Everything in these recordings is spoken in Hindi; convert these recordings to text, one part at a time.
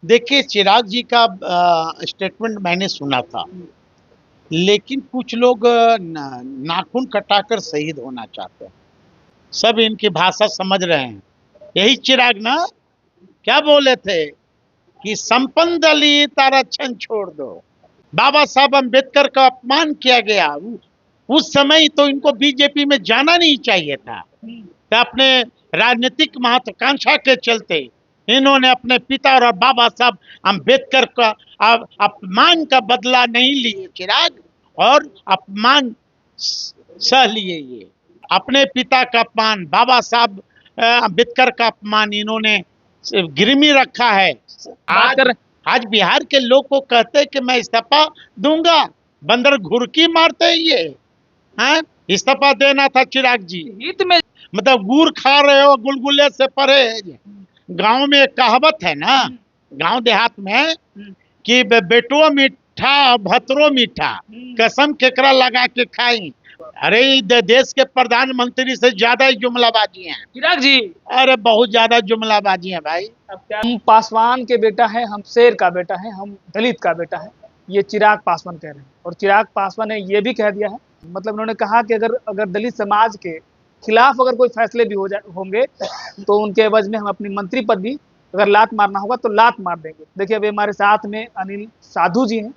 देखिए, चिराग जी का स्टेटमेंट मैंने सुना था, लेकिन कुछ लोग नाखून कटाकर शहीद होना चाहते हैं। सब इनकी भाषा समझ रहे हैं। यही चिराग ना क्या बोले थे कि संपन्न दलित आरक्षण छोड़ दो। बाबा साहब अम्बेडकर का अपमान किया गया। उस समय तो इनको बीजेपी में जाना नहीं चाहिए था। तो अपने राजनीतिक महत्वाकांक्षा के चलते इन्होंने अपने पिता और बाबा साहब अम्बेडकर का अपमान का बदला नहीं लिए चिराग, और अपमान सह लिए। ये अपने पिता का अपमान, बाबा साहब अम्बेडकर का अपमान इन्होंने गिरमी रखा है। आज आज बिहार के लोग को कहते हैं कि मैं इस्तीफा दूंगा, बंदर घुरकी मारते हैं ये। हैं, इस्तीफा देना था चिराग जी। हित में मतलब गुड़ खा रहे हो गुलगुले से परहेज। गांव में एक कहावत है ना, गांव देहात में, कि बेटो मीठा भतरो मीठा, कसम केकरा लगा के खाई। अरे देश के प्रधानमंत्री से ज्यादा ही जुमलाबाजी है चिराग जी। अरे बहुत ज्यादा जुमलाबाजी है भाई। अब क्या, हम पासवान के बेटा है, हम शेर का बेटा है, हम दलित का बेटा है, ये चिराग पासवान कह रहे हैं। और चिराग पासवान ने ये भी कह दिया है, मतलब उन्होंने कहा कि अगर दलित समाज के खिलाफ अगर कोई फैसले भी होंगे तो उनके एवज में हम अपनी मंत्री पद भी, अगर लात मारना होगा तो लात मार देंगे। देखिए अभी हमारे साथ में अनिल साधु जी हैं,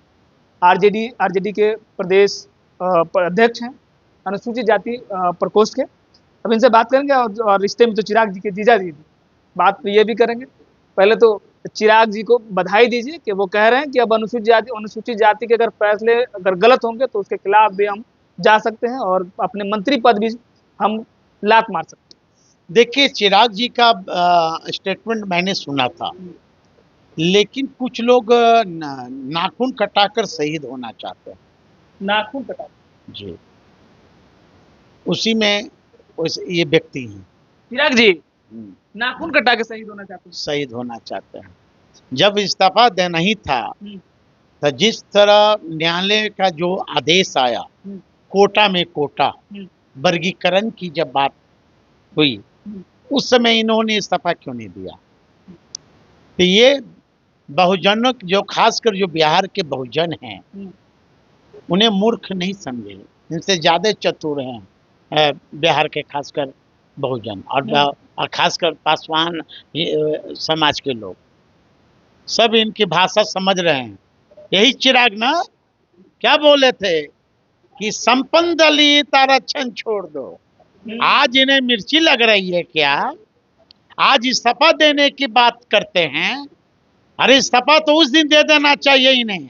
आरजेडी के प्रदेश अध्यक्ष हैं, अनुसूचित जाति प्रकोष्ठ के। अब इनसे बात करेंगे और रिश्ते में तो चिराग जी के जीजा जी बात तो ये भी करेंगे। पहले तो चिराग जी को बधाई दीजिए कि वो कह रहे हैं कि अब अनुसूचित जाति के अगर फैसले अगर गलत होंगे तो उसके खिलाफ भी हम जा सकते हैं और अपने मंत्री पद भी हम लात मार सकते हैं। देखिए, चिराग जी का स्टेटमेंट मैंने सुना था, लेकिन कुछ लोग नाखून कटाकर शहीद होना चाहते हैं। नाखून कटा जी, उसी में ये व्यक्ति हैं। चिराग जी नाखून कटा के शहीद होना चाहते हैं। शहीद होना चाहते हैं। जब इस्तीफा देना ही था तो जिस तरह न्यायालय का जो आदेश आया, कोटा में कोटा वर्गीकरण की जब बात हुई, उस समय इन्होंने इस्तीफा क्यों नहीं दिया? तो ये बहुजनों, जो खासकर जो बिहार के बहुजन हैं, उन्हें मूर्ख नहीं समझे, इनसे ज्यादा चतुर हैं बिहार के खासकर बहुजन और खासकर पासवान समाज के लोग। सब इनकी भाषा समझ रहे हैं। यही चिराग ना क्या बोले थे कि संपन्न दलित आरक्षण छोड़ दो। आज इन्हें मिर्ची लग रही है क्या? आज इस्तीफा देने की बात करते हैं। अरे इस्तीफा तो उस दिन दे देना चाहिए इन्हें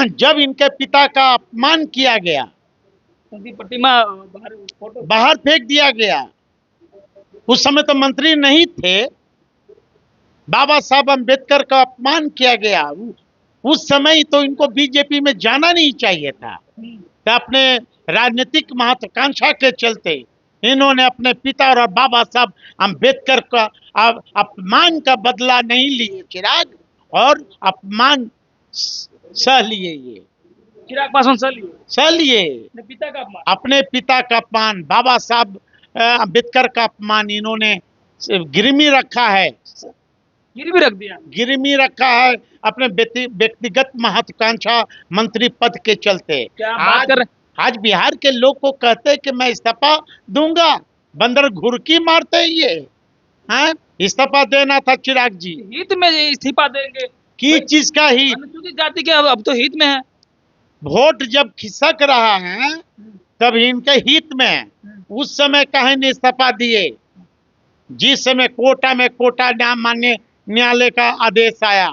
जब इनके पिता का अपमान किया गया, प्रतिमा बाहर फेंक दिया गया। उस समय तो मंत्री नहीं थे। बाबा साहब अम्बेडकर का अपमान किया गया। उस समय तो इनको बीजेपी में जाना नहीं चाहिए था। तो अपने राजनीतिक महत्वाकांक्षा के चलते इन्होंने अपने पिता और बाबा साहब अम्बेडकर का अपमान का बदला नहीं लिए चिराग, और अपमान सह लिए। ये चिराग पासवान सह लिए पिता का अपमान, अपने पिता का अपमान, बाबा साहब अम्बेडकर का अपमान इन्होंने गिरमी रखा है, गिरमी रखा है अपने व्यक्तिगत महत्वाकांक्षा मंत्री पद के चलते। आज बिहार के लोग को कहते हैं कि मैं इस्तीफा दूंगा, बंदर घुरकी मारते हैं ये। हैं, इस्तीफा देना था चिराग जी। हित में इस्तीफा देंगे की चीज का हित? अनुसूचित जाति के अब तो हित में है। वोट जब खिसक रहा है तब इनके हित में, उस समय कहे नहीं इस्तीफा दिए। जिस समय कोटा में कोटा मान्य न्यायालय का आदेश आया,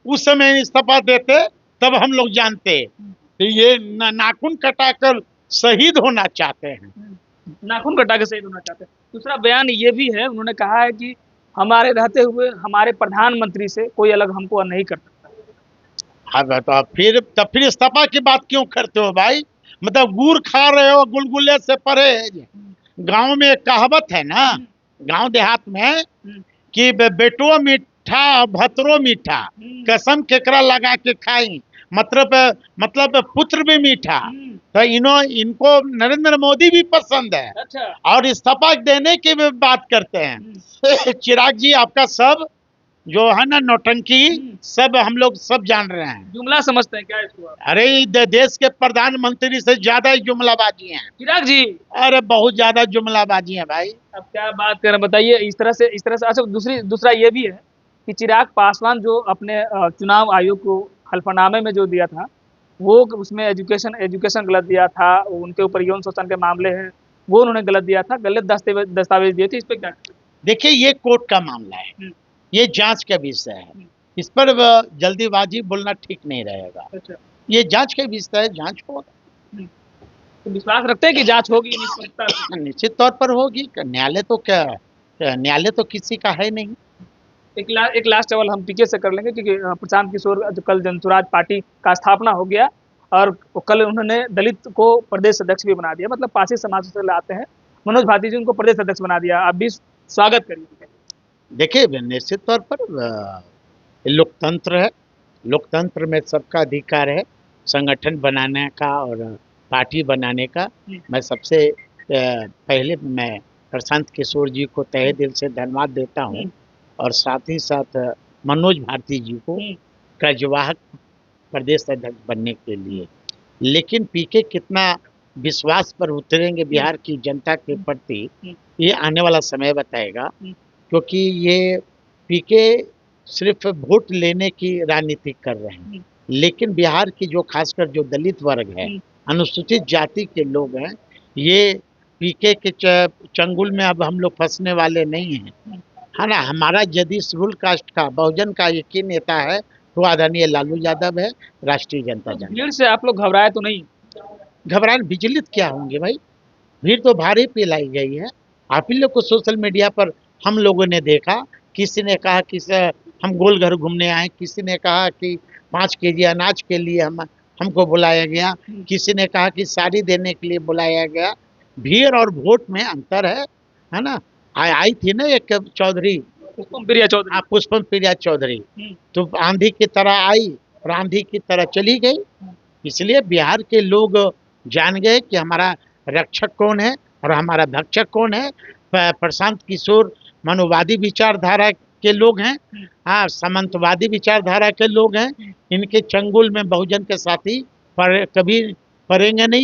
उस समय इस्तीफा देते तब हम लोग जानते। तो ये नाखून कटाकर शहीद होना चाहते हैं। नाखून कटा के शहीद होना चाहते हैं। दूसरा बयान ये भी है, उन्होंने कहा है कि हमारे रहते हुए हमारे प्रधानमंत्री से कोई अलग हमको नहीं कर सकता। हाँ, तो फिर इस्तीफा की बात क्यों करते हो भाई? मतलब गुड़ खा रहे हो गुलगुले से परहेज। गांव में एक कहावत है ना, गांव देहात में, कि बेटो मीठा भतरो मीठा, कसम केकरा लगा के खाई। मतलब पुत्र भी मीठा। तो इनको नरेंद्र मोदी भी पसंद है। अच्छा। और इस्तीफा देने की भी बात करते हैं। चिराग जी, आपका सब जो है ना नौटंकी, सब हम लोग सब जान रहे हैं। जुमला समझते हैं क्या इसको आप? अरे देश के प्रधानमंत्री से ज्यादा ही जुमलाबाजी है। चिराग जी, अरे बहुत ज्यादा जुमलाबाजी है भाई। अब क्या बात करें, बताइए। इस तरह से अच्छा, दूसरा ये भी है कि चिराग पासवान जो अपने चुनाव आयोग को हल्फनामे में जो दिया था, वो उसमें एजुकेशन गलत दिया था, उनके ऊपर यौन शोषण के मामले हैं, वो उन्होंने गलत दिया था, गलत दस्तावेज दिए थे। इस पे क्या? देखिए ये कोर्ट का मामला है, हम्म, ये जांच का विषय है, हम्म, इस पर जल्दीबाजी बोलना ठीक नहीं रहेगा। अच्छा। ये जांच का विषय है, जांच होगा। हम्म, तो विश्वास रखते हैं कि जांच होगी निष्पक्षता से? निश्चित तौर पर होगी। न्यायालय तो न्यायालय तो किसी का है नहीं। एक लास्ट सवाल हम पीके से कर लेंगे, क्योंकि प्रशांत किशोर जो कल जनसुराज पार्टी का स्थापना हो गया, और कल उन्होंने दलित को प्रदेश अध्यक्ष भी बना दिया, मतलब पासी समाज से लाते हैं मनोज भाटी जी, उनको प्रदेश अध्यक्ष बना दिया। आप भी स्वागत करिए। देखिए निश्चित तौर पर लोकतंत्र है, लोकतंत्र में सबका अधिकार है संगठन बनाने का और पार्टी बनाने का। मैं सबसे पहले मैं प्रशांत किशोर जी को तहे दिल से धन्यवाद देता हूँ, और साथ ही साथ मनोज भारती जी को कार्यवाहक प्रदेश अध्यक्ष बनने के लिए। लेकिन पीके कितना विश्वास पर उतरेंगे बिहार की जनता के प्रति, ये आने वाला समय बताएगा, क्योंकि ये पीके सिर्फ वोट लेने की राजनीति कर रहे हैं, लेकिन बिहार की जो खासकर जो दलित वर्ग है, अनुसूचित जाति के लोग हैं, ये पीके के चंगुल में अब हम लोग फंसने वाले नहीं हैं, है ना। हमारा यदि शेड्यूल कास्ट का बहुजन का एक ही नेता है तो आदरणीय लालू यादव है, राष्ट्रीय जनता दल। भीड़ से आप लोग घबराए तो नहीं? घबराने विचलित क्या होंगे भाई, भीड़ तो भारी पिलाई गई है। आप ही लोग को सोशल मीडिया पर हम लोगों ने देखा, किसी ने कहा कि हम गोल घर घूमने आए, किसी ने कहा कि 5 केजी अनाज के लिए हमको बुलाया गया, किसी ने कहा कि साड़ी देने के लिए बुलाया गया। भीड़ और वोट में अंतर है ना। आई थी ना एक चौधरी, पुष्पम प्रिया चौधरी। पुष्पम प्रिया चौधरी, तो आंधी की तरह आई और आंधी की तरह चली गई। इसलिए बिहार के लोग जान गए कि हमारा रक्षक कौन है और हमारा भक्षक कौन है। प्रशांत किशोर मनुवादी विचारधारा के लोग हैं, हाँ, सामंतवादी विचारधारा के लोग हैं। इनके चंगुल में बहुजन के साथी कभी पड़ेंगे नहीं।